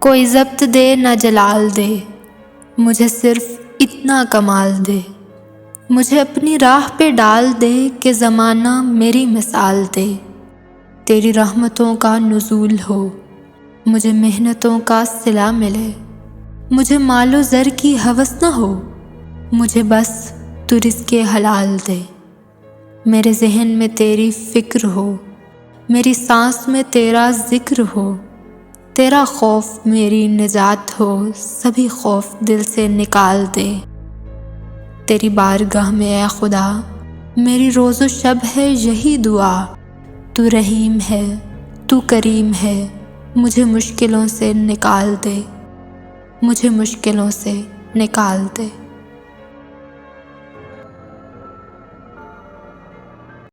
کوئی ضبط دے نہ جلال دے، مجھے صرف اتنا کمال دے۔ مجھے اپنی راہ پہ ڈال دے کہ زمانہ میری مثال دے۔ تیری رحمتوں کا نزول ہو، مجھے محنتوں کا صلہ ملے۔ مجھے مال و زر کی ہوس نہ ہو، مجھے بس تو رزق حلال دے۔ میرے ذہن میں تیری فکر ہو، میری سانس میں تیرا ذکر ہو۔ تیرا خوف میری نجات ہو، سبھی خوف دل سے نکال دے۔ تیری بارگاہ میں اے خدا میری روز و شب ہے یہی دعا۔ تو رحیم ہے، تو کریم ہے، مجھے مشکلوں سے نکال دے، مجھے مشکلوں سے نکال دے۔